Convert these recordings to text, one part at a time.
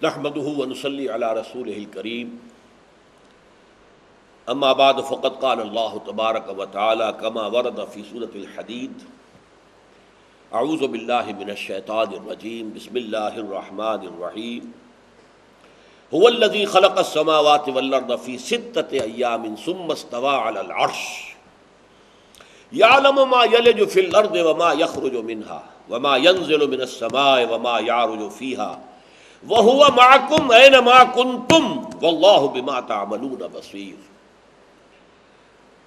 نحمده ونصلي على رسوله الكريم اما بعد فقد قال الله تبارك وتعالى كما ورد في سورة الحديد اعوذ بالله من الشيطان الرجيم بسم الله الرحمن الرحيم هو الذي خلق السماوات والارض في 6 ايام ثم استوى على العرش يعلم ما يلج في الارض وما يخرج منها وما ينزل من السماء وما يعرج فيها وَهُوَ مَعَكُمْ أَيْنَمَا كُنْتُمْ وَاللَّهُ بِمَا تَعْمَلُونَ بَصِيرٌ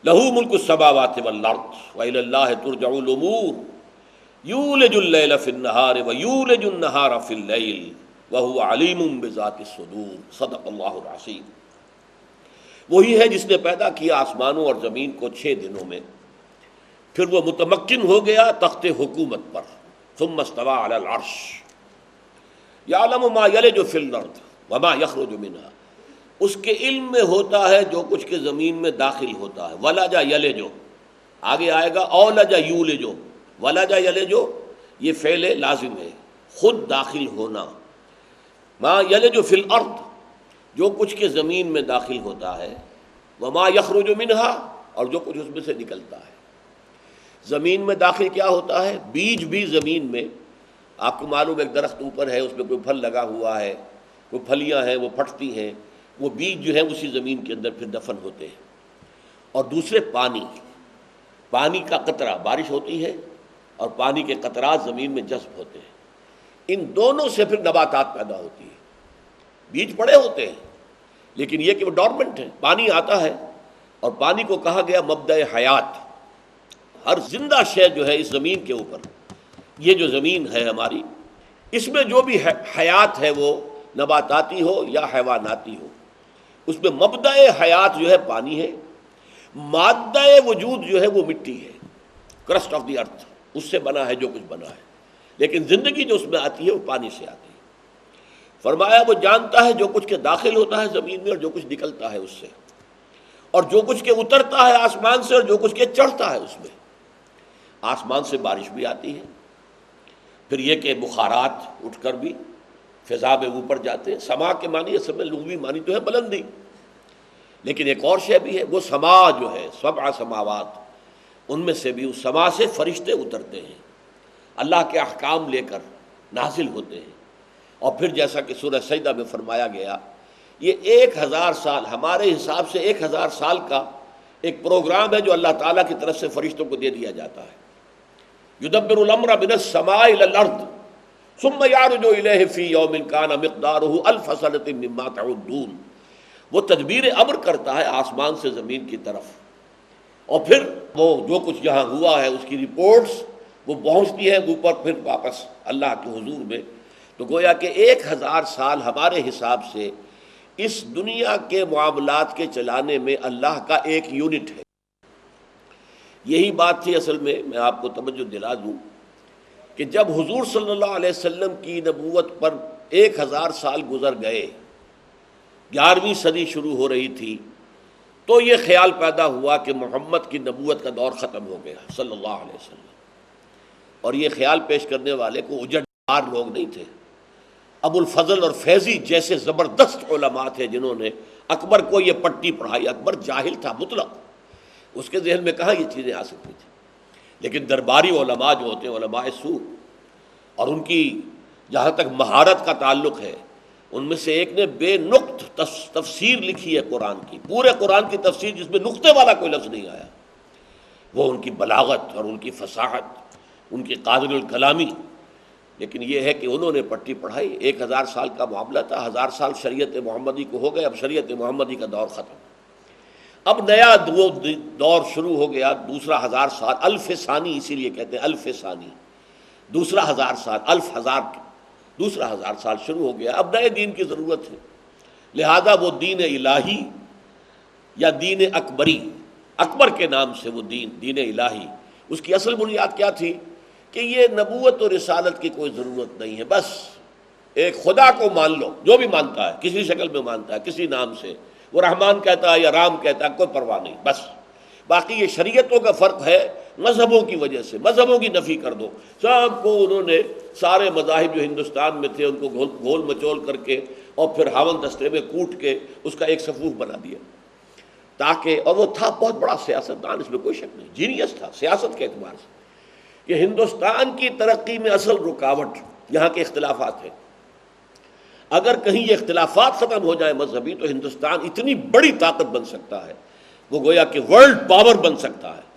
لَهُ مُلْكُ السَّمَاوَاتِ وَالْأَرْضِ وَإِلَى اللَّهِ تُرْجَعُ الْأُمُورُ يُولِجُ اللَّيْلَ فِي النَّهَارِ وَيُولِجُ النَّهَارَ فِي اللَّيْلِ وَهُوَ عَلِيمٌ بِذَاتِ الصُّدُورِ صدق اللہ العظیم۔ وہی ہے جس نے پیدا کیا آسمانوں اور زمین کو 6 دنوں میں، پھر وہ متمکن ہو گیا تخت حکومت پر، ثم استوى على العرش یعلم ما یلج فی الارض وما یخرج منها، اس کے علم میں ہوتا ہے جو کچھ کے زمین میں داخل ہوتا ہے۔ ولج یلج، آگے آئے گا اولج یولج، ولج یلج یہ فعل لازم ہے، خود داخل ہونا۔ ما یلج فی الارض، جو کچھ کے زمین میں داخل ہوتا ہے، وما یخرج منها، اور جو کچھ اس میں سے نکلتا ہے۔ زمین میں داخل کیا ہوتا ہے؟ بیج بھی زمین میں، آپ کو معلوم ایک درخت اوپر ہے، اس میں کوئی پھل لگا ہوا ہے، کوئی پھلیاں ہیں وہ پھٹتی ہیں، وہ بیج جو ہے اسی زمین کے اندر پھر دفن ہوتے ہیں۔ اور دوسرے پانی کا قطرہ، بارش ہوتی ہے اور پانی کے قطرات زمین میں جذب ہوتے ہیں، ان دونوں سے پھر نباتات پیدا ہوتی ہے۔ بیج پڑے ہوتے ہیں لیکن یہ کہ وہ ڈورمنٹ ہے، پانی آتا ہے، اور پانی کو کہا گیا مبدأ حیات۔ ہر زندہ شے جو ہے اس زمین کے اوپر، یہ جو زمین ہے ہماری، اس میں جو بھی حیات ہے وہ نباتاتی ہو یا حیواناتی ہو، اس میں مبدأ حیات جو ہے پانی ہے، مادہ وجود جو ہے وہ مٹی ہے، کرسٹ آف دی ارتھ، اس سے بنا ہے جو کچھ بنا ہے، لیکن زندگی جو اس میں آتی ہے وہ پانی سے آتی ہے۔ فرمایا وہ جانتا ہے جو کچھ کے داخل ہوتا ہے زمین میں اور جو کچھ نکلتا ہے اس سے، اور جو کچھ کے اترتا ہے آسمان سے اور جو کچھ کے چڑھتا ہے اس میں۔ آسمان سے بارش بھی آتی ہے، پھر یہ کہ بخارات اٹھ کر بھی فضا میں اوپر جاتے ہیں۔ سما کے معنی اصل میں لغوی معنی تو ہے بلندی، لیکن ایک اور شے بھی ہے، وہ سما جو ہے 7 سماوات، ان میں سے بھی اس سما سے فرشتے اترتے ہیں، اللہ کے احکام لے کر نازل ہوتے ہیں۔ اور پھر جیسا کہ سورہ سجدہ میں فرمایا گیا، یہ 1000 سال، ہمارے حساب سے 1000 سال کا ایک پروگرام ہے جو اللہ تعالیٰ کی طرف سے فرشتوں کو دے دیا جاتا ہے۔ یدبر الامر من السماء الى الارض ثم يعرج الیہ فی یوم کان مقدارہ 1000 سنۃ مما تعدون، وہ تدبیر امر کرتا ہے آسمان سے زمین کی طرف، اور پھر وہ جو کچھ یہاں ہوا ہے اس کی رپورٹس وہ پہنچتی ہیں اوپر پھر واپس اللہ کے حضور میں۔ تو گویا کہ 1000 سال ہمارے حساب سے اس دنیا کے معاملات کے چلانے میں اللہ کا ایک یونٹ ہے۔ یہی بات تھی اصل میں آپ کو توجہ دلا دوں کہ جب حضور صلی اللہ علیہ وسلم کی نبوت پر 1000 سال گزر گئے، 11ویں صدی شروع ہو رہی تھی، تو یہ خیال پیدا ہوا کہ محمد کی نبوت کا دور ختم ہو گیا صلی اللہ علیہ وسلم۔ اور یہ خیال پیش کرنے والے کو اجڑدار لوگ نہیں تھے، ابو الفضل اور فیضی جیسے زبردست علماء تھے جنہوں نے اکبر کو یہ پٹی پڑھائی۔ اکبر جاہل تھا مطلق، اس کے ذہن میں کہاں یہ چیزیں آ سکتی تھیں، لیکن درباری علماء جو ہوتے ہیں علماء سو، اور ان کی جہاں تک مہارت کا تعلق ہے، ان میں سے ایک نے بے نقط تفسیر لکھی ہے قرآن کی، پورے قرآن کی تفسیر جس میں نقطے والا کوئی لفظ نہیں آیا۔ وہ ان کی بلاغت اور ان کی فصاحت، ان کی قادر الکلامی، لیکن یہ ہے کہ انہوں نے پٹی پڑھائی۔ 1000 سال کا معاملہ تھا، 1000 سال شریعت محمدی کو ہو گئے، اب شریعت محمدی کا دور ختم، اب نیا دور شروع ہو گیا، دوسرا 1000 سال، 1000 ثانی اسی لیے کہتے ہیں 1000 ثانی، دوسرا 1000 سال، 1000 دوسرا 1000 سال شروع ہو گیا۔ اب نئے دین کی ضرورت ہے، لہذا وہ دین الہی یا دین اکبری، اکبر کے نام سے وہ دین الہی، اس کی اصل بنیاد کیا تھی کہ یہ نبوت اور رسالت کی کوئی ضرورت نہیں ہے، بس ایک خدا کو مان لو، جو بھی مانتا ہے کسی شکل میں مانتا ہے، کسی نام سے، وہ رحمان کہتا ہے یا رام کہتا ہے، کوئی پرواہ نہیں، بس باقی یہ شریعتوں کا فرق ہے مذہبوں کی وجہ سے، مذہبوں کی نفی کر دو، سب کو انہوں نے سارے مذاہب جو ہندوستان میں تھے ان کو گھول مچول کر کے اور پھر ہاون دستے میں کوٹ کے اس کا ایک صفوف بنا دیا تاکہ، اور وہ تھا بہت بڑا سیاستدان، اس میں کوئی شک نہیں، جینیس تھا سیاست کے اعتبار سے، کہ ہندوستان کی ترقی میں اصل رکاوٹ یہاں کے اختلافات ہیں۔ اگر کہیں یہ اختلافات ختم ہو جائے مذہبی تو ہندوستان اتنی بڑی طاقت بن سکتا ہے، وہ گویا کہ ورلڈ پاور بن سکتا ہے۔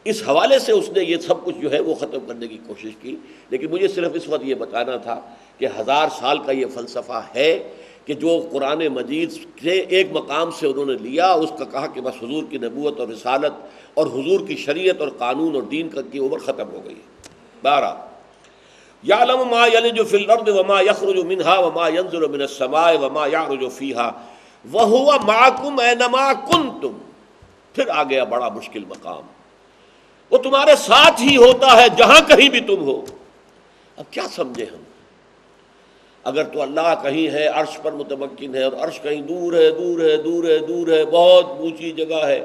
اس حوالے سے اس نے یہ سب کچھ جو ہے وہ ختم کرنے کی کوشش کی، لیکن مجھے صرف اس وقت یہ بتانا تھا کہ 1000 سال کا یہ فلسفہ ہے کہ جو قرآن مجید سے ایک مقام سے انہوں نے لیا، اس کا کہا کہ بس حضور کی نبوت اور رسالت اور حضور کی شریعت اور قانون اور دین کی عمر ختم ہو گئی ہے۔ 12 یعلم ما یلج فی الارض وما یخرج منها وما ینزل من السماء وما یعرج فیها وهو معکم اینما کنتم۔ پھر آ گیا بڑا مشکل مقام، وہ تمہارے ساتھ ہی ہوتا ہے جہاں کہیں بھی تم ہو۔ اب کیا سمجھے ہم؟ اگر تو اللہ کہیں ہے عرش پر متمکن ہے اور عرش کہیں دور ہے دور ہے دور ہے دور ہے، بہت اونچی جگہ ہے،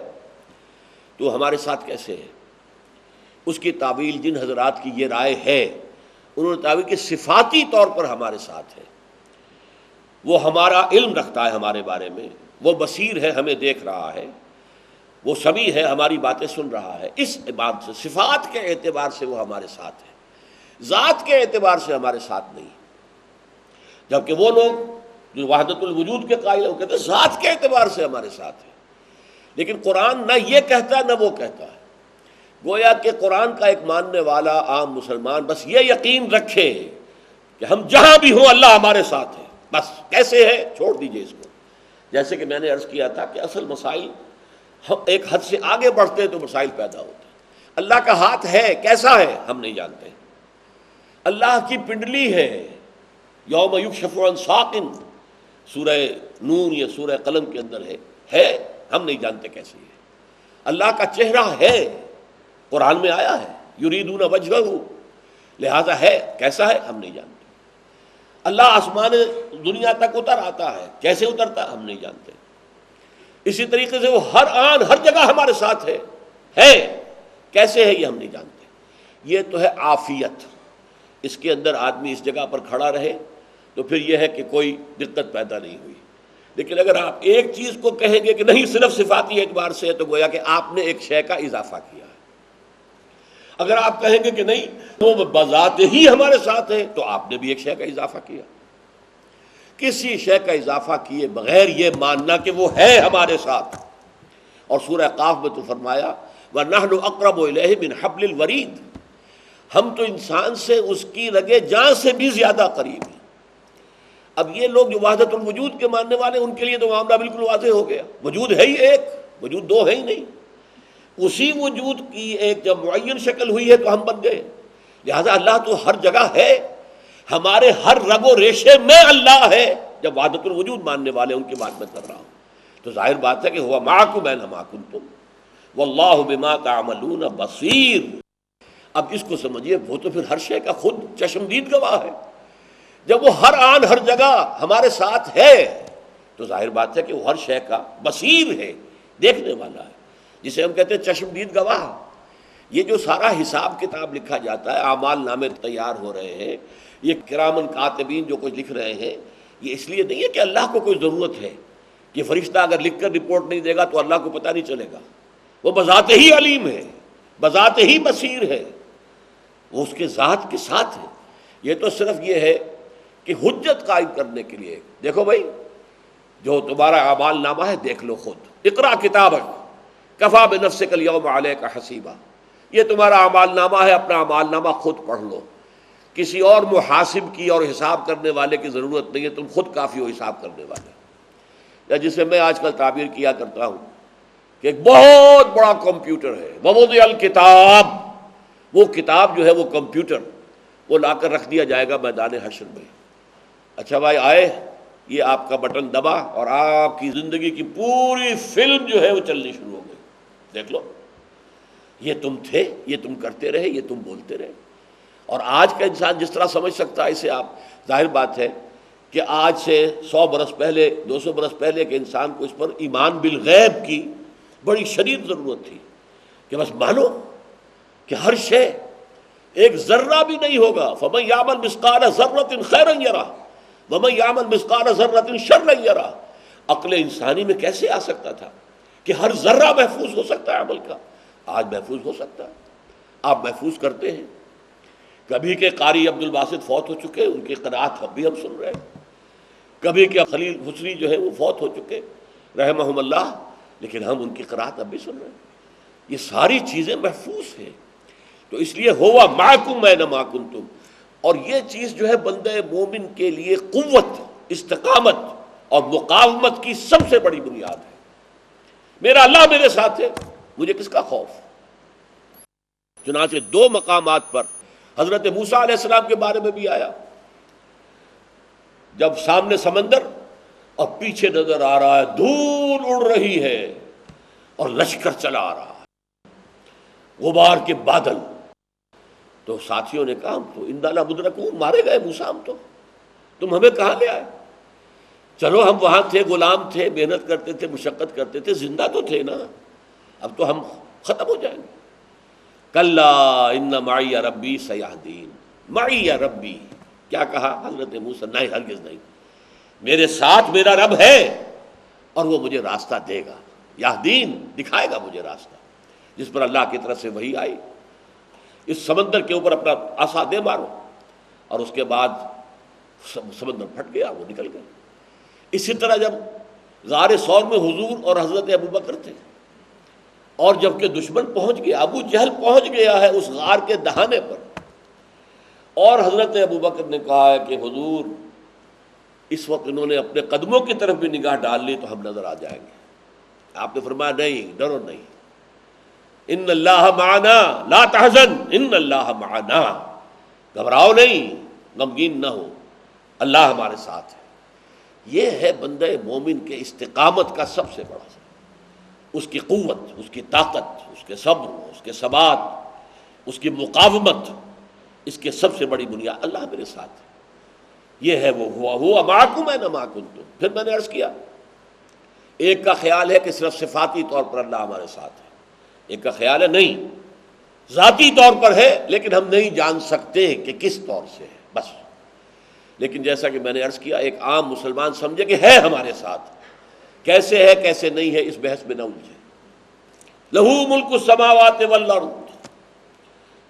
تو ہمارے ساتھ کیسے ہے؟ اس کی تعویل جن حضرات کی یہ رائے ہے انہوں نے تعویل کہ صفاتی طور پر ہمارے ساتھ ہے، وہ ہمارا علم رکھتا ہے ہمارے بارے میں، وہ بصیر ہے، ہمیں دیکھ رہا ہے، وہ سمیع ہے، ہماری باتیں سن رہا ہے۔ اس بات سے صفات کے اعتبار سے وہ ہمارے ساتھ ہے، ذات کے اعتبار سے ہمارے ساتھ نہیں۔ جبکہ وہ لوگ جو وحدت الوجود کے قائل ہیں وہ کہتے ہیں ذات کے اعتبار سے ہمارے ساتھ ہے، لیکن قرآن نہ یہ کہتا نہ وہ کہتا ہے۔ گویا کہ قرآن کا ایک ماننے والا عام مسلمان بس یہ یقین رکھے کہ ہم جہاں بھی ہوں اللہ ہمارے ساتھ ہے، بس کیسے ہے چھوڑ دیجئے اس کو۔ جیسے کہ میں نے عرض کیا تھا کہ اصل مسائل ہم ایک حد سے آگے بڑھتے ہیں تو مسائل پیدا ہوتے ہیں۔ اللہ کا ہاتھ ہے، کیسا ہے ہم نہیں جانتے، اللہ کی پنڈلی ہے، یوم یکشف عن ساق، سورہ نون یا سورہ قلم کے اندر ہے، ہم نہیں جانتے کیسے ہے۔ اللہ کا چہرہ ہے، قرآن میں آیا ہے، یریدون وجہہ، لہذا ہے، کیسا ہے ہم نہیں جانتے۔ اللہ آسمان دنیا تک اتر آتا ہے، کیسے اترتا ہم نہیں جانتے۔ اسی طریقے سے وہ ہر آن ہر جگہ ہمارے ساتھ ہے، کیسے ہے یہ ہم نہیں جانتے۔ یہ تو ہے عافیت، اس کے اندر آدمی اس جگہ پر کھڑا رہے تو پھر یہ ہے کہ کوئی دقت پیدا نہیں ہوئی۔ لیکن اگر آپ ایک چیز کو کہیں گے کہ نہیں صرف صفاتی اعتبار سے ہے تو گویا کہ آپ نے ایک شے کا اضافہ کیا ہے۔ اگر آپ کہیں گے کہ نہیں وہ بذات ہی ہمارے ساتھ ہے تو آپ نے بھی ایک شے کا اضافہ کیا۔ کسی شے کا اضافہ کیے بغیر یہ ماننا کہ وہ ہے ہمارے ساتھ۔ اور سورہ قاف میں تو فرمایا وَنَحْنُ أَقْرَبُ إِلَيْهِ مِنْ حَبْلِ الْوَرِيدِ، ہم تو انسان سے اس کی رگے جان سے بھی زیادہ قریب ہیں۔ اب یہ لوگ جو وحدت الوجود کے ماننے والے ان کے لیے تو معاملہ بالکل واضح ہو گیا، وجود ہے ہی ایک، وجود دو ہے ہی نہیں۔ اسی وجود کی ایک جب معین شکل ہوئی ہے تو ہم بن گئے، لہذا اللہ تو ہر جگہ ہے، ہمارے ہر رگ و ریشے میں اللہ ہے۔ جب وحدت الوجود ماننے والے ان کی بات میں کر رہا ہوں تو ظاہر بات ہے کہ ہوا معکم اینما کنتم واللہ بما تعملون بصیر۔ اب اس کو سمجھیے، وہ تو پھر ہر شے کا خود چشمدید گواہ ہے۔ جب وہ ہر آن ہر جگہ ہمارے ساتھ ہے تو ظاہر بات ہے کہ وہ ہر شے کا بصیر ہے، دیکھنے والا ہے، جسے ہم کہتے ہیں چشمدید گواہ۔ یہ جو سارا حساب کتاب لکھا جاتا ہے، اعمال نامے تیار ہو رہے ہیں، یہ کرامن کاتبین جو کچھ لکھ رہے ہیں، یہ اس لیے نہیں ہے کہ اللہ کو کوئی ضرورت ہے کہ فرشتہ اگر لکھ کر رپورٹ نہیں دے گا تو اللہ کو پتہ نہیں چلے گا۔ وہ بذات ہی علیم ہے، بذات ہی بصیر ہے، وہ اس کے ذات کے ساتھ ہے۔ یہ تو صرف یہ ہے کہ حجت قائم کرنے کے لیے، دیکھو بھائی جو تمہارا اعمال نامہ ہے دیکھ لو خود، اقرا کتابک کفا بنفسک الیوم علیک حسیبا، یہ تمہارا اعمال نامہ ہے، اپنا اعمال نامہ خود پڑھ لو، کسی اور محاسب کی اور حساب کرنے والے کی ضرورت نہیں ہے، تم خود کافی ہو حساب کرنے والے۔ یا جسے میں آج کل تعبیر کیا کرتا ہوں کہ ایک بہت بڑا کمپیوٹر ہے، ووضع الکتاب، وہ کتاب جو ہے وہ کمپیوٹر، وہ لا کر رکھ دیا جائے گا میدان حشر میں۔ اچھا بھائی آئے، یہ آپ کا بٹن دبا اور آپ کی زندگی کی پوری فلم جو ہے وہ چلنی شروع ہو گئی، دیکھ لو یہ تم تھے، یہ تم کرتے رہے، یہ تم بولتے رہے۔ اور آج کا انسان جس طرح سمجھ سکتا ہے اسے، آپ ظاہر بات ہے کہ آج سے 100 برس پہلے 200 برس پہلے کے انسان کو اس پر ایمان بالغیب کی بڑی شدید ضرورت تھی۔ کہ بس مانو کہ ہر شے ایک ذرہ بھی نہیں ہوگا. فَمَن يَعْمَلْ مِثْقَالَ ذَرَّةٍ خَيْرًا يَرَهُ وَمَن يَعْمَلْ مِثْقَالَ ذَرَّةٍ شَرًّا يَرَهُ. عقل انسانی میں کیسے آ سکتا تھا کہ ہر ذرہ محفوظ ہو سکتا ہے عمل کا؟ آج محفوظ ہو سکتا ہے. آپ محفوظ کرتے ہیں. کبھی کے قاری عبد الباسط فوت ہو چکے، ان کی قرأت اب بھی ہم سن رہے ہیں. کبھی کے خلیل حسنی جو ہے وہ فوت ہو چکے رحمہم اللہ، لیکن ہم ان کی قرأت اب بھی سن رہے ہیں. یہ ساری چیزیں محفوظ ہیں. تو اس لیے ہوا معکم اینما کنتم. اور یہ چیز جو ہے بندہ مومن کے لیے قوت، استقامت اور مقاومت کی سب سے بڑی بنیاد ہے. میرا اللہ میرے ساتھ ہے، مجھے کس کا خوف؟ چنانچہ دو مقامات پر حضرت موسیٰ علیہ السلام کے بارے میں بھی آیا. جب سامنے سمندر اور پیچھے نظر آ رہا ہے دھول اڑ رہی ہے اور لشکر چلا آ رہا ہے، غبار کے بادل، تو ساتھیوں نے کہا ہم تو انا لمدرکون، مارے گئے موسیٰ ہم تو، تم ہمیں کہاں لے آئے؟ چلو ہم وہاں تھے، غلام تھے، محنت کرتے تھے، مشقت کرتے تھے، زندہ تو تھے نا، اب تو ہم ختم ہو جائیں گے. کلا ان معی ربی سیہدین. معی ربی کیا کہا حضرت موسیٰ؟ نہیں، ہرگز نہیں، میرے ساتھ میرا رب ہے اور وہ مجھے راستہ دے گا. یہدین، دکھائے گا مجھے راستہ. جس پر اللہ کی طرف سے وحی آئی، اس سمندر کے اوپر اپنا عصا دے مارو، اور اس کے بعد سمندر پھٹ گیا، وہ نکل گئے. اسی طرح جب غار ثور میں حضور اور حضرت ابوبکر تھے، اور جب کہ دشمن پہنچ گیا، ابو جہل پہنچ گیا ہے اس غار کے دہانے پر، اور حضرت ابوبکر نے کہا ہے کہ حضور اس وقت انہوں نے اپنے قدموں کی طرف بھی نگاہ ڈال لی تو ہم نظر آ جائیں گے. آپ نے فرمایا نہیں، ڈرو نہیں، ان اللہ معنا لا تحزن ان اللہ معنا، گھبراؤ نہیں، غمگین نہ ہو، اللہ ہمارے ساتھ ہے. یہ ہے بندہ مومن کے استقامت کا سب سے بڑا سبب، اس کی قوت، اس کی طاقت، اس کے صبر، اس کے ثبات، اس کی مقاومت. اس کے سب سے بڑی بنیاد اللہ میرے ساتھ ہے. یہ ہے وہ ہوا معکم اینما کنتم. پھر میں نے عرض کیا، ایک کا خیال ہے کہ صرف صفاتی طور پر اللہ ہمارے ساتھ ہے، ایک کا خیال ہے نہیں، ذاتی طور پر ہے لیکن ہم نہیں جان سکتے کہ کس طور سے ہے بس. لیکن جیسا کہ میں نے عرض کیا، ایک عام مسلمان سمجھے کہ ہے ہمارے ساتھ، کیسے ہے کیسے نہیں ہے اس بحث میں نہ الجھے. لہو ملک السماوات والارض،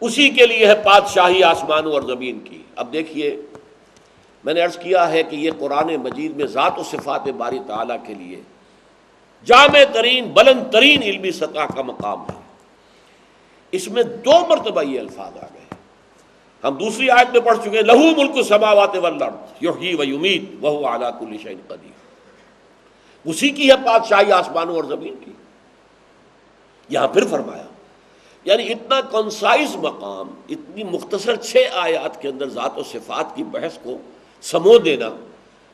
اسی کے لیے ہے بادشاہی آسمانوں اور زمین کی. اب دیکھیے، میں نے عرض کیا ہے کہ یہ قرآن مجید میں ذات و صفات باری تعالیٰ کے لیے جامع ترین، بلند ترین علمی سطح کا مقام ہے. اس میں دو مرتبہ یہ الفاظ آ گئے. ہم دوسری آیت میں پڑھ چکے ہیں، لہو ملک السماوات والارض یحیی و یمیت وہو علی کل شیء قدیر. اسی کی ہے بادشاہی آسمانوں اور زمین کی. یہاں پھر فرمایا، یعنی اتنا کنسائز مقام، اتنی مختصر 6 آیات کے اندر ذات و صفات کی بحث کو سمو دینا،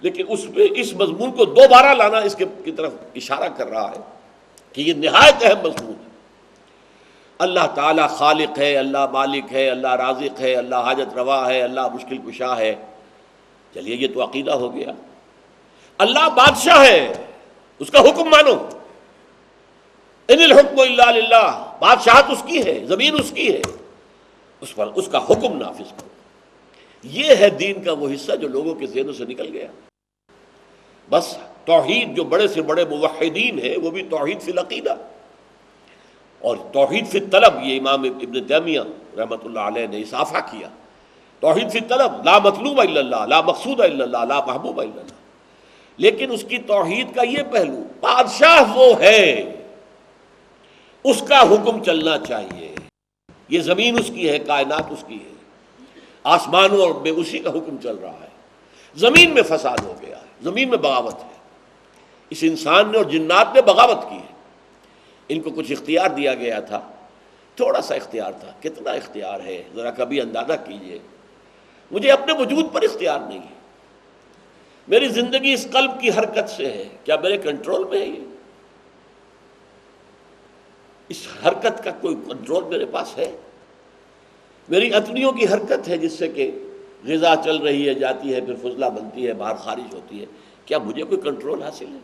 لیکن اس میں اس مضمون کو دوبارہ لانا اس کی طرف اشارہ کر رہا ہے کہ یہ نہایت اہم مضمون ہے. اللہ تعالیٰ خالق ہے، اللہ مالک ہے، اللہ رازق ہے، اللہ حاجت روا ہے، اللہ مشکل کشا ہے. چلیے یہ تو عقیدہ ہو گیا. اللہ بادشاہ ہے، اس کا حکم مانو. ان الحکم الا للہ، بادشاہت اس کی ہے، زمین اس کی ہے، اس پر اس کا حکم نافذ کرو. یہ ہے دین کا وہ حصہ جو لوگوں کے ذہنوں سے نکل گیا. بس توحید، جو بڑے سے بڑے موحدین ہیں وہ بھی توحید فی العقیدہ اور توحید فی الطلب. یہ امام ابن تیمیہ رحمۃ اللہ علیہ نے اضافہ کیا، توحید فی الطلب، لا مطلوب الا اللہ، لا مقصود الا اللہ، لا محبوب الا اللہ. لیکن اس کی توحید کا یہ پہلو، بادشاہ وہ ہے، اس کا حکم چلنا چاہیے. یہ زمین اس کی ہے، کائنات اس کی ہے، آسمانوں میں اسی کا حکم چل رہا ہے. زمین میں فساد ہو گیا ہے، زمین میں بغاوت ہے. اس انسان نے اور جنات نے بغاوت کی ہے. ان کو کچھ اختیار دیا گیا تھا، تھوڑا سا اختیار تھا. کتنا اختیار ہے ذرا کبھی اندازہ کیجئے. مجھے اپنے وجود پر اختیار نہیں ہے. میری زندگی اس قلب کی حرکت سے ہے، کیا میرے کنٹرول میں ہے؟ یہ اس حرکت کا کوئی کنٹرول میرے پاس ہے؟ میری اتنیوں کی حرکت ہے جس سے کہ غذا چل رہی ہے، جاتی ہے، پھر فضلہ بنتی ہے، باہر خارج ہوتی ہے. کیا مجھے کوئی کنٹرول حاصل ہے؟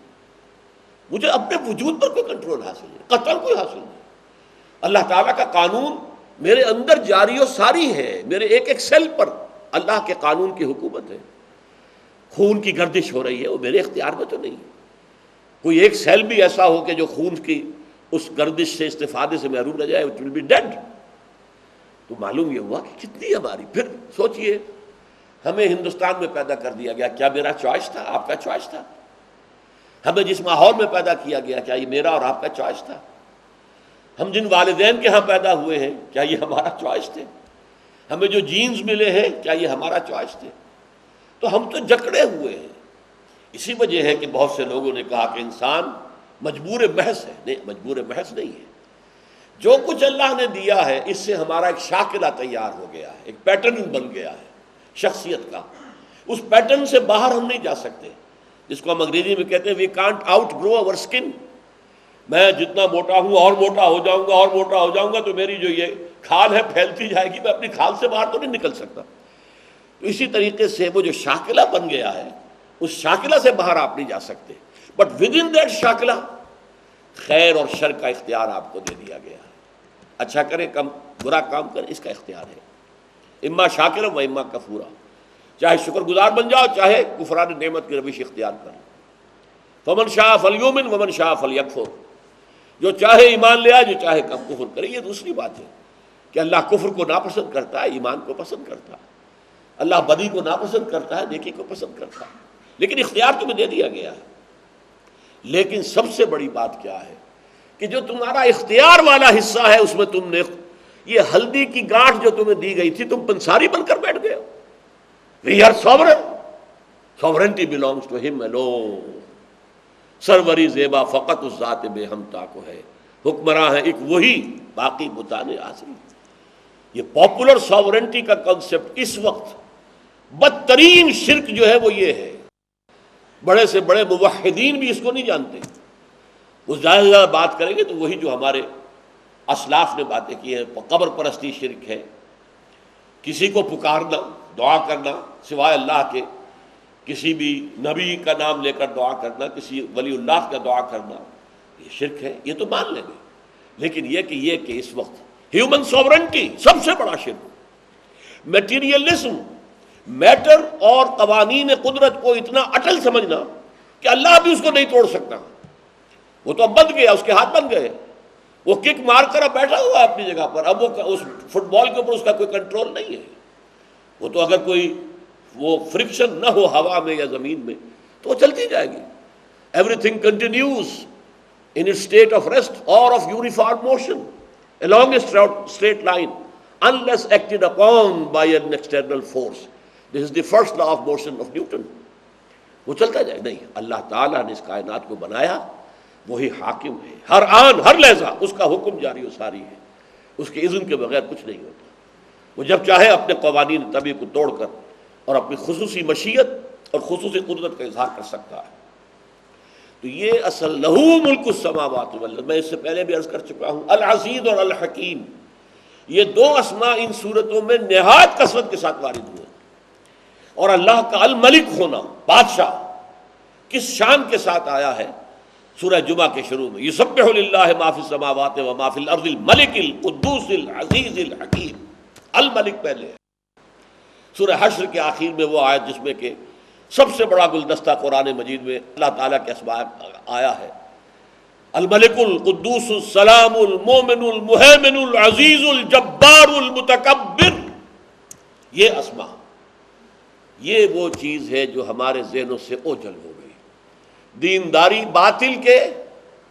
مجھے اپنے وجود پر کوئی کنٹرول حاصل ہے؟ قطعاً کوئی حاصل نہیں. اللہ تعالیٰ کا قانون میرے اندر جاری و ساری ہے، میرے ایک ایک سیل پر اللہ کے قانون کی حکومت ہے۔ خون کی گردش ہو رہی ہے، وہ میرے اختیار میں تو نہیں ہے۔ کوئی ایک سیل بھی ایسا ہو کہ جو خون کی اس گردش سے استفادے سے محروم رہ جائے، اٹ ول بی ڈیڈ۔ تو معلوم یہ ہوا کہ کتنی ہماری، پھر سوچئے ہمیں ہندوستان میں پیدا کر دیا گیا، کیا میرا چوائس تھا؟ آپ کا چوائس تھا؟ ہمیں جس ماحول میں پیدا کیا گیا، کیا یہ میرا اور آپ کا چوائس تھا؟ ہم جن والدین کے ہاں پیدا ہوئے ہیں، کیا یہ ہمارا چوائس تھے؟ ہمیں جو جینز ملے ہیں، کیا یہ ہمارا چوائس تھے؟ تو ہم تو جکڑے ہوئے ہیں۔ اسی وجہ ہے کہ بہت سے لوگوں نے کہا کہ انسان مجبور محض ہے۔ نہیں، مجبور محض نہیں ہے۔ جو کچھ اللہ نے دیا ہے، اس سے ہمارا ایک شاکلہ تیار ہو گیا ہے، ایک پیٹرن بن گیا ہے شخصیت کا۔ اس پیٹرن سے باہر ہم نہیں جا سکتے، جس کو ہم انگریزی میں کہتے ہیں we can't out grow over skin. میں جتنا موٹا ہوں اور موٹا ہو جاؤں گا اور موٹا ہو جاؤں گا تو میری جو یہ کھال ہے پھیلتی جائے گی، میں اپنی کھال سے باہر تو نہیں نکل سکتا۔ تو اسی طریقے سے وہ جو شاکلہ بن گیا ہے، اس شاکلہ سے باہر آپ نہیں جا سکتے، بٹ ود ان دیٹ شاکلہ خیر اور شر کا اختیار آپ کو دے دیا گیا ہے۔ اچھا کرے کم، برا کام کرے، اس کا اختیار ہے، اما شاکرا و اما کفورا۔ چاہے شکر گزار بن جاؤ، چاہے کفران نعمت کی روش اختیار کر لو۔ فمن شاء فلیؤمن ومن شاء فلیکفر، جو چاہے ایمان لے آئے، جو چاہے کفر کرے۔ یہ دوسری بات ہے کہ اللہ کفر کو ناپسند کرتا ہے، ایمان کو پسند کرتا ہے۔ اللہ بدی کو ناپسند کرتا ہے، نیکی کو پسند کرتا ہے، لیکن اختیار تمہیں دے دیا گیا ہے۔ لیکن سب سے بڑی بات کیا ہے کہ جو تمہارا اختیار والا حصہ ہے، اس میں تم نے یہ ہلدی کی گانٹھ جو تمہیں دی گئی تھی، تم پنساری بن کر بیٹھ گئے ہو۔ We are sovereign, sovereignty belongs to ہم الون۔ سروری زیبا فقط اس ذات بے ہمتا کو ہے، حکمراں ہے ایک وہی، باقی بتانے آسری۔ یہ پاپولر سوورنٹی کا کنسپٹ اس وقت بدترین شرک جو ہے وہ یہ ہے۔ بڑے سے بڑے موحدین بھی اس کو نہیں جانتے۔ وہ زیادہ سے زیادہ بات کریں گے تو وہی جو ہمارے اسلاف نے باتیں کی ہیں، قبر پرستی شرک ہے، کسی کو پکارنا، دعا کرنا سوائے اللہ کے، کسی بھی نبی کا نام لے کر دعا کرنا، کسی ولی اللہ کا دعا کرنا، یہ شرک ہے، یہ تو مان لیں گے۔ لیکن یہ کہ اس وقت ہیومن سوورنٹی سب سے بڑا شرک، میٹیریلزم، میٹر اور قوانین قدرت کو اتنا اٹل سمجھنا کہ اللہ بھی اس کو نہیں توڑ سکتا۔ وہ تو اب بن گیا، اس کے ہاتھ بن گئے، وہ کک مار کر اب بیٹھا ہوا ہے اپنی جگہ پر۔ اب وہ اس فٹ بال کے اوپر اس کا کوئی کنٹرول نہیں ہے۔ وہ تو اگر کوئی وہ فرکشن نہ ہو ہوا میں یا زمین میں تو وہ چلتی جائے گی۔ Every thing continues in its state of rest or of uniform motion along a straight line unless acted upon by an external force. This is the first law of motion of Newton. وہ چلتا جائے۔ نہیں، اللہ تعالیٰ نے اس کائنات کو بنایا، وہی حاکم ہے، ہر آن ہر لحظہ اس کا حکم جاری و ساری ہے، اس کے اذن کے بغیر کچھ نہیں ہوتا۔ وہ جب چاہے اپنے قوانین طبیعی کو توڑ کر اور اپنی خصوصی مشیت اور خصوصی قدرت کا اظہار کر سکتا ہے۔ تو یہ اصل لہو ملک السماوات والارض، میں اس سے پہلے بھی عرض کر چکا ہوں، العزیز اور الحکیم، یہ دو اسماء ان صورتوں میں نہایت کثرت کے ساتھ وارد ہوئے۔ اور اللہ کا الملک ہونا، بادشاہ، کس شان کے ساتھ آیا ہے؟ سورہ جمعہ کے شروع میں یسبح للہ ما فی السماوات و ما فی الارض الملک القدوس العزیز الحکیم۔ الملک پہلے ہے۔ سورہ حشر کے آخر میں وہ آیت جس میں کہ سب سے بڑا گلدستہ قرآن مجید میں اللہ تعالیٰ کے اسماء آیا ہے، الملک القدوس السلام المومن المہیمن العزیز الجبار المتکبر۔ یہ اسماء، یہ وہ چیز ہے جو ہمارے ذہنوں سے اوجھل ہو گئی۔ دینداری، باطل کے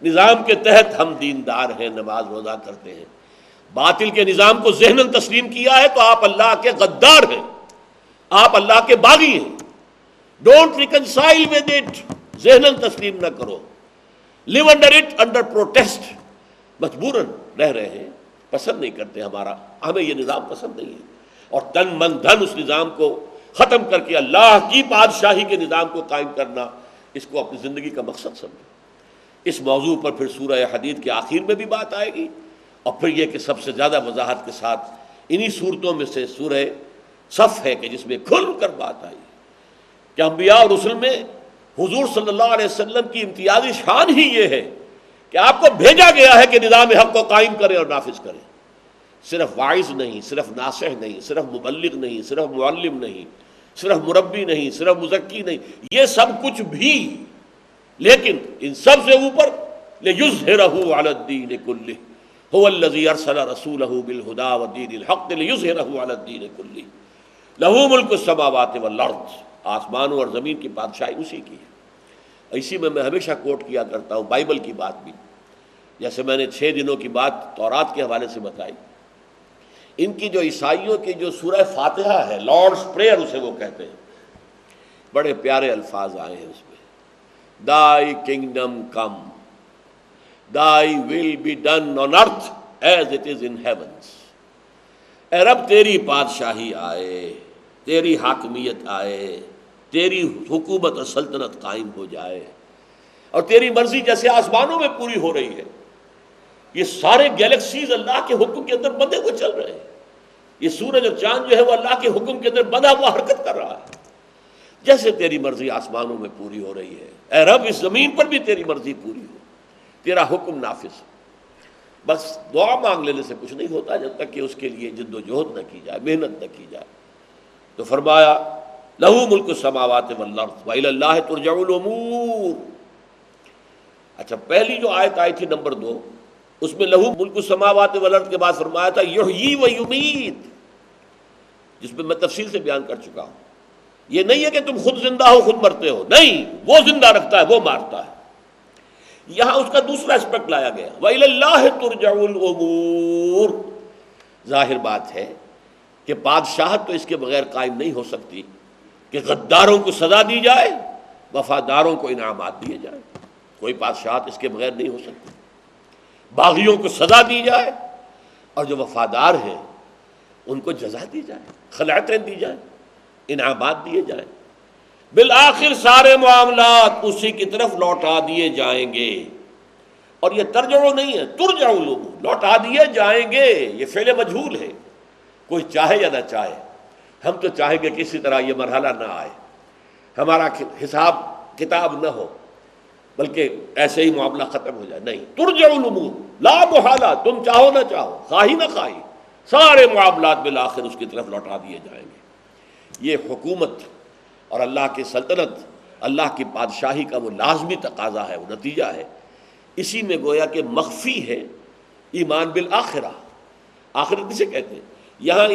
نظام کے تحت ہم دیندار ہیں، نماز روزہ کرتے ہیں، باطل کے نظام کو ذہناً تسلیم کیا ہے تو آپ اللہ کے غدار ہیں، آپ اللہ کے باغی ہیں۔ ڈونٹ ریکنسائل ود اٹ، ذہناً تسلیم نہ کرو، لیو انڈر اٹ انڈر پروٹیسٹ، مجبوراً رہ رہے ہیں، پسند نہیں کرتے، ہمیں یہ نظام پسند نہیں ہے، اور تن من دھن اس نظام کو ختم کر کے اللہ کی بادشاہی کے نظام کو قائم کرنا، اس کو اپنی زندگی کا مقصد سمجھو۔ اس موضوع پر پھر سورہ حدید کے آخر میں بھی بات آئے گی، اور پھر یہ کہ سب سے زیادہ وضاحت کے ساتھ انہی صورتوں میں سے سورہ صف ہے کہ جس میں کھل کر بات آئی کہ انبیاء اور رسل میں حضور صلی اللہ علیہ وسلم کی امتیازی شان ہی یہ ہے کہ آپ کو بھیجا گیا ہے کہ نظام حق کو قائم کرے اور نافذ کرے. صرف واعظ نہیں، صرف ناصح نہیں، صرف مبلغ نہیں، صرف معلم نہیں، صرف مربی نہیں، صرف مزکی نہیں، یہ سب کچھ بھی، لیکن ان سب سے اوپر لِيُظْهِرَهُ عَلَى الدِّينِ كُلِّهِ هُوَ الَّذِي أَرْسَلَ رَسُولَهُ بِالْهُدَى وَدِينِ الْحَقِّ لِيُظْهِرَهُ عَلَى الدِّينِ كُلِّهِ لَهُ مُلْكُ السَّمَاوَاتِ وَالْأَرْضِ. آسمانوں اور زمین کی بادشاہی اسی کی ہے. اسی میں ہمیشہ کوٹ کیا کرتا ہوں بائبل کی بات بھی، جیسے میں نے 6 دنوں کی بات تورات کے حوالے سے بتائی. ان کی جو عیسائیوں کی جو سورہ فاتحہ ہے، لارڈس پریئر اسے وہ کہتے ہیں، بڑے پیارے الفاظ آئے ہیں اس میں. Thy kingdom come, thy will be done on earth as it is in heavens. اے رب تیری بادشاہی آئے، تیری حاکمیت آئے، تیری حکومت اور سلطنت قائم ہو جائے، اور تیری مرضی جیسے آسمانوں میں پوری ہو رہی ہے. یہ سارے گیلیکسیز اللہ کے حکم کے اندر بندھے ہوئے چل رہے ہیں. یہ سورج اور چاند جو ہے وہ اللہ کے حکم کے اندر بندھا ہوا حرکت کر رہا ہے. جیسے تیری مرضی آسمانوں میں پوری ہو رہی ہے، اے رب اس زمین پر بھی تیری مرضی پوری ہو، تیرا حکم نافذ. بس دعا مانگ لینے سے کچھ نہیں ہوتا جب تک کہ اس کے لیے جد و جہد نہ کی جائے، محنت نہ کی جائے. تو فرمایا لہو ملک السماوات والارض وإلی اللہ ترجع الامور. اچھا، پہلی جو آیت آئی تھی نمبر 2، اس میں لہو ملک السماوات والارض کے بعد فرمایا تھا یحیی و یمیت، جس میں میں تفصیل سے بیان کر چکا ہوں. یہ نہیں ہے کہ تم خود زندہ ہو خود مرتے ہو، نہیں، وہ زندہ رکھتا ہے، وہ مارتا ہے. یہاں اس کا دوسرا اسپیکٹ لایا گیا، وإلی اللہ ترجع الامور. ظاہر بات ہے کہ بادشاہت تو اس کے بغیر قائم نہیں ہو سکتی کہ غداروں کو سزا دی جائے، وفاداروں کو انعامات دیے جائیں. کوئی بادشاہت اس کے بغیر نہیں ہو سکتی. باغیوں کو سزا دی جائے اور جو وفادار ہیں ان کو جزا دی جائے، خلعتیں دی جائیں، انعامات دیے جائیں. بالآخر سارے معاملات اسی کی طرف لوٹا دیے جائیں گے. اور یہ ترجمہ نہیں ہے، ترجع الامور، لوٹا دیے جائیں گے. یہ فعل مجہول ہے، کوئی چاہے یا نہ چاہے. ہم تو چاہیں گے کسی طرح یہ مرحلہ نہ آئے، ہمارا حساب کتاب نہ ہو، بلکہ ایسے ہی معاملہ ختم ہو جائے. نہیں، ترجع الامور، لا محالہ، تم چاہو نہ چاہو، خواہی نہ خواہی، سارے معاملات بالآخر اس کی طرف لوٹا دیے جائیں گے. یہ حکومت اور اللہ کی سلطنت، اللہ کی بادشاہی کا وہ لازمی تقاضا ہے، وہ نتیجہ ہے. اسی میں گویا کہ مخفی ہے ایمان بالآخرہ. آخرت کسے کہتے ہیں؟ یہاں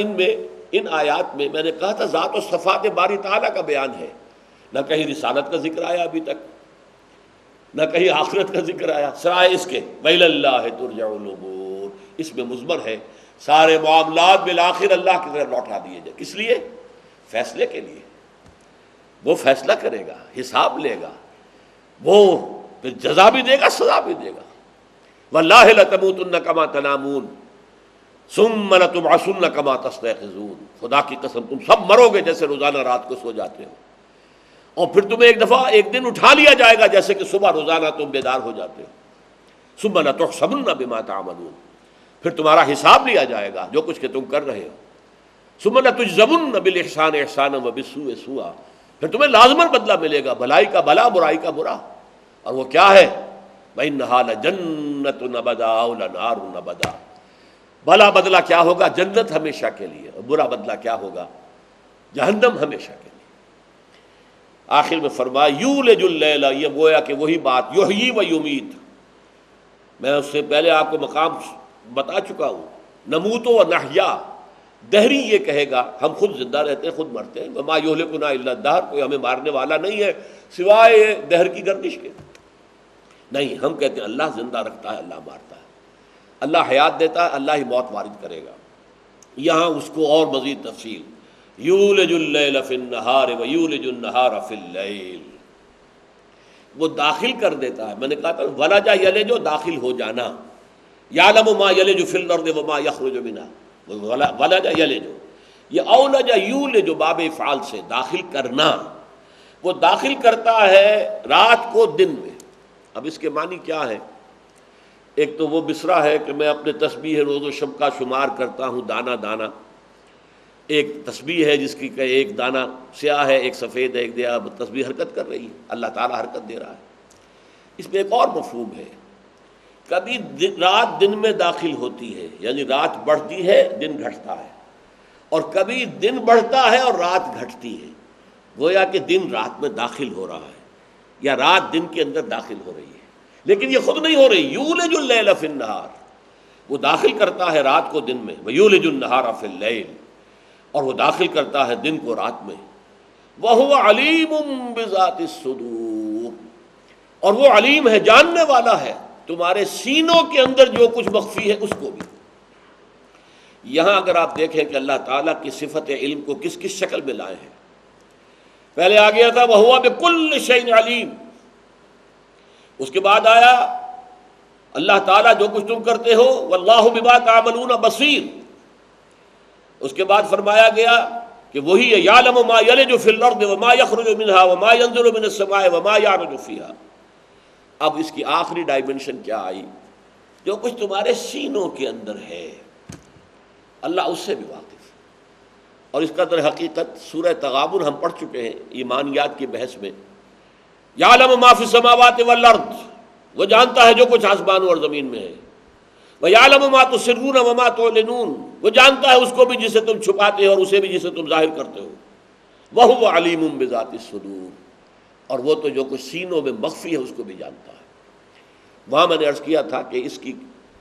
ان آیات میں نے کہا تھا ذات و صفات باری تعالیٰ کا بیان ہے. نہ کہیں رسالت کا ذکر آیا ابھی تک، نہ کہیں آخرت کا ذکر آیا، سوائے اس کے وإلی اللہ ترجع الامور. اس میں مضمر ہے سارے معاملات بالآخر اللہ کی طرف لوٹا دیے جائیں. کس لیے؟ فیصلے کے لیے. وہ فیصلہ کرے گا، حساب لے گا، وہ پھر جزا بھی دے گا، سزا بھی دے گا. واللہ لتموتن کما تنامون ثم لتبعثن کما تستيقظون. خدا کی قسم تم سب مرو گے جیسے روزانہ رات کو سو جاتے ہو، اور پھر تمہیں ایک دن اٹھا لیا جائے گا جیسے کہ صبح روزانہ تم بیدار ہو جاتے ہو. ثم لتحسبن بما تعملون، پھر تمہارا حساب لیا جائے گا جو کچھ کہ تم کر رہے ہو. ثم لتجزون بالاحسان احسانا وبالسوء سوءا، پھر تمہیں لازماً بدلہ ملے گا، بھلائی کا بھلا، برائی کا برا. اور وہ کیا ہے؟ وَإِنَّهَا لَجَنَّةٌ أَبَدًا أَوْ لَنَارٌ أَبَدًا. بھلا بدلہ کیا ہوگا؟ جنت ہمیشہ کے لیے، اور برا بدلہ کیا ہوگا؟ جہنم ہمیشہ کے لیے. آخر میں فرمایا یولج اللیل، یہ گویا کہ وہی بات یحیی و یمیت. میں اس سے پہلے آپ کو مقام بتا چکا ہوں. نموت و نحیا، دہری یہ کہے گا ہم خود زندہ رہتے ہیں خود مرتے ہیں. وما یہلکنا الا الدہر، کوئی ہمیں مارنے والا نہیں ہے سوائے دہر کی گردش کے. نہیں، ہم کہتے ہیں اللہ زندہ رکھتا ہے، اللہ مارتا ہے، اللہ حیات دیتا ہے، اللہ ہی موت وارد کرے گا. یہاں اس کو اور مزید تفصیل، یولج اللیل فی النہار ویولج النہار فی اللیل، وہ داخل کر دیتا ہے. میں نے کہا تھا ولج یلج، داخل ہو جانا. یعلم ما یلج فی الارض وما یخرج منها، ولج یلج. یہ اولج یولج باب افعال سے داخل کرنا، وہ داخل کرتا ہے رات کو دن میں. اب اس کے معنی کیا ہے؟ ایک تو وہ مصرع ہے کہ میں اپنے تسبیح روز و شب کا شمار کرتا ہوں دانہ دانہ. ایک تسبیح ہے جس کی کہ ایک دانہ سیاہ ہے ایک سفید ہے، ایک دیا تسبیح حرکت کر رہی ہے، اللہ تعالیٰ حرکت دے رہا ہے. اس میں ایک اور مفہوم ہے کبھی رات دن میں داخل ہوتی ہے، یعنی رات بڑھتی ہے دن گھٹتا ہے، اور کبھی دن بڑھتا ہے اور رات گھٹتی ہے، گویا کہ دن رات میں داخل ہو رہا ہے یا رات دن کے اندر داخل ہو رہی ہے، لیکن یہ خود نہیں ہو رہی۔ یولج اللیل فی النہار، وہ داخل کرتا ہے رات کو دن میں، ویولج النہار فی اللیل، اور وہ داخل کرتا ہے دن کو رات میں، وَهُوَ عَلِيمٌ بِذَاتِ الصُّدُورِ، اور وہ علیم ہے، جاننے والا ہے تمہارے سینوں کے اندر جو کچھ مخفی ہے اس کو بھی۔ یہاں اگر آپ دیکھیں کہ اللہ تعالیٰ کی صفت علم کو کس کس شکل میں لائے ہیں، پہلے آ گیا تھا وَهُوَ بِكُلِّ شَيْءٍ عَلِيمٌ، اس کے بعد آیا اللہ تعالیٰ جو کچھ تم کرتے ہو وَاللَّهُ بِمَا تَعْمَلُونَ بَصِيرٌ، اس کے بعد فرمایا گیا کہ وہی ہے یعلم ما یلج فی الارض وما یخرج منها وما ينزل من السماء وما یعرج فیها۔ اب اس کی آخری ڈائمنشن کیا آئی؟ جو کچھ تمہارے سینوں کے اندر ہے اللہ اس سے بھی واقف ہے، اور اس کا در حقیقت سورہ تغابن ہم پڑھ چکے ہیں ایمانیات کی بحث میں۔ یعلم ما فی السماوات والارض، وہ جانتا ہے جو کچھ آسمانوں اور زمین میں ہے، وَيَعْلَمُ مَا تُسِرُّونَ وَمَا تُعْلِنُونَ، وہ جانتا ہے اس کو بھی جسے تم چھپاتے ہو اور اسے بھی جسے تم ظاہر کرتے ہو، وَهُوَ عَلِيمٌ بِذَاتِ الصُّدُورِ، اور وہ تو جو کچھ سینوں میں مخفی ہے اس کو بھی جانتا ہے۔ وہاں میں نے عرض کیا تھا کہ اس کی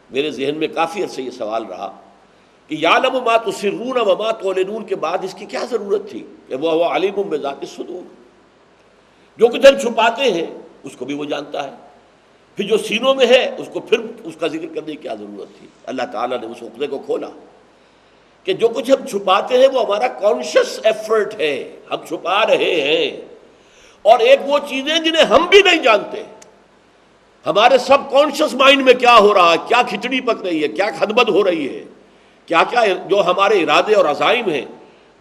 میرے ذہن میں کافی عرصے یہ سوال رہا کہ یعلم ما تسرون وما تعلنون کے بعد اس کی کیا ضرورت تھی کہ وہ علیم بذات الصدور، جو کچھ ہم چھپاتے ہیں اس کو بھی وہ جانتا ہے، پھر جو سینوں میں ہے اس کو پھر اس کا ذکر کرنے کی کیا ضرورت تھی؟ اللہ تعالیٰ نے اس عقدے کو کھولا کہ جو کچھ ہم چھپاتے ہیں وہ ہمارا کانشیس ایفرٹ ہے، ہم چھپا رہے ہیں، اور ایک وہ چیزیں جنہیں ہم بھی نہیں جانتے، ہمارے سب کانشیس مائنڈ میں کیا ہو رہا ہے، کیا کھچڑی پک رہی ہے، کیا خدمت ہو رہی ہے، کیا کیا جو ہمارے ارادے اور عزائم ہیں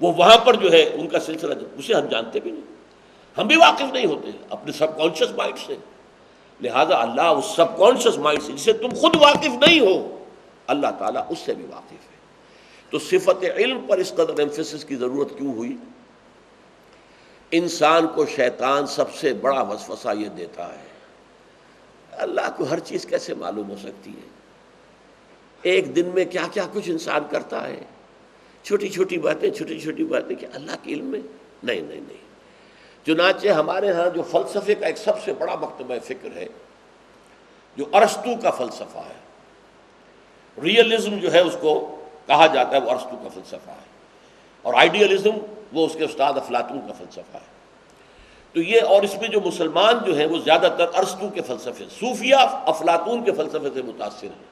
وہ وہاں پر جو ہے ان کا سلسلہ اسے ہم جانتے بھی نہیں، ہم بھی واقف نہیں ہوتے اپنے سب کانشیس مائنڈ سے۔ لہذا اللہ اس سب کانشیس مائنڈ سے جسے تم خود واقف نہیں ہو اللہ تعالیٰ اس سے بھی واقف ہے۔ تو صفت علم پر اس قدر ایمفیسس کی ضرورت کیوں ہوئی؟ انسان کو شیطان سب سے بڑا وسوسہ یہ دیتا ہے، اللہ کو ہر چیز کیسے معلوم ہو سکتی ہے؟ ایک دن میں کیا کیا کچھ انسان کرتا ہے، چھوٹی چھوٹی باتیں کہ اللہ کے علم میں نہیں۔ چنانچہ ہمارے ہاں جو فلسفے کا ایک سب سے بڑا مکتبہ فکر ہے جو ارسطو کا فلسفہ ہے، ریئلزم جو ہے اس کو کہا جاتا ہے، وہ ارسطو کا فلسفہ ہے، اور آئیڈیلزم وہ اس کے استاد افلاطون کا فلسفہ ہے۔ تو یہ، اور اس میں جو مسلمان جو ہیں وہ زیادہ تر ارسطو کے فلسفے، صوفیہ افلاطون کے فلسفے سے متاثر ہیں،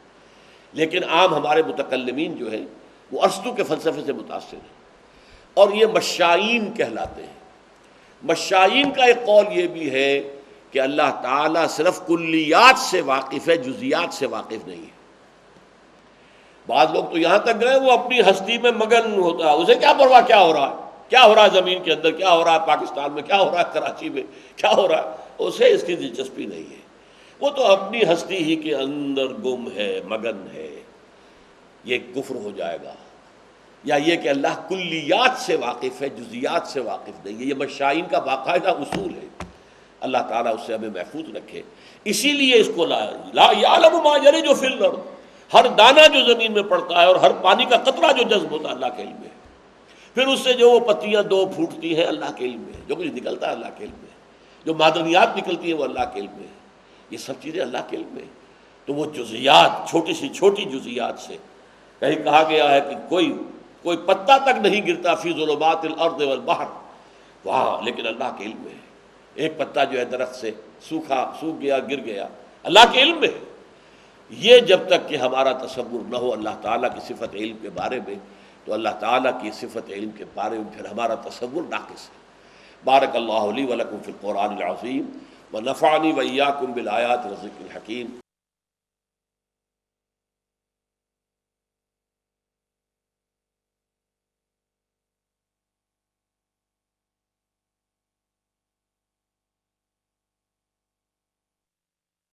لیکن عام ہمارے متکلمین جو ہیں وہ ارسطو کے فلسفے سے متاثر ہیں، اور یہ مشائین کہلاتے ہیں۔ مشائین کا ایک قول یہ بھی ہے کہ اللہ تعالیٰ صرف کلیات سے واقف ہے، جزیات سے واقف نہیں ہے۔ بعض لوگ تو یہاں تک گئے وہ اپنی ہستی میں مگن ہوتا ہے، اسے کیا پرواہ کیا ہو رہا ہے، کیا ہو رہا ہے زمین کے اندر، کیا ہو رہا ہے پاکستان میں، کیا ہو رہا ہے کراچی میں، کیا ہو رہا ہے، اسے اس کی دلچسپی نہیں ہے، وہ تو اپنی ہستی ہی کے اندر گم ہے، مگن ہے۔ یہ کفر ہو جائے گا، یا یہ کہ اللہ کلیات سے واقف ہے، جزیات سے واقف نہیں ہے۔ یہ مشائین کا باقاعدہ اصول ہے، اللہ تعالیٰ اس سے ہمیں محفوظ رکھے۔ اسی لیے اس کو لا یعلم ما یلج فی الارض، ہر دانہ جو زمین میں پڑتا ہے اور ہر پانی کا قطرہ جو جذب ہوتا ہے اللہ کے علم میں، پھر اس سے جو وہ پتیاں دو پھوٹتی ہیں اللہ کے علم میں، جو کچھ نکلتا ہے اللہ کے علم میں، جو معدنیات نکلتی ہیں وہ اللہ کے علم میں، یہ سب چیزیں اللہ کے علم میں۔ تو وہ جزیات، چھوٹی سی چھوٹی جزیات سے، کہیں کہا گیا ہے کہ کوئی پتا تک نہیں گرتا فی ظلمات الارض والبحر، وہاں لیکن اللہ کے علم میں ہے۔ ایک پتا جو ہے درخت سے سوکھ گیا، گر گیا، اللہ کے علم میں ہے۔ یہ جب تک کہ ہمارا تصور نہ ہو اللہ تعالیٰ کی صفت علم کے بارے میں، تو اللہ تعالیٰ کی صفت علم کے بارے میں پھر ہمارا تصور ناقص ہے۔ بارک اللہ لی ولکم فی القرآن العظیم ونفعنی وإیاکم بالآیات والذکر الحکیم۔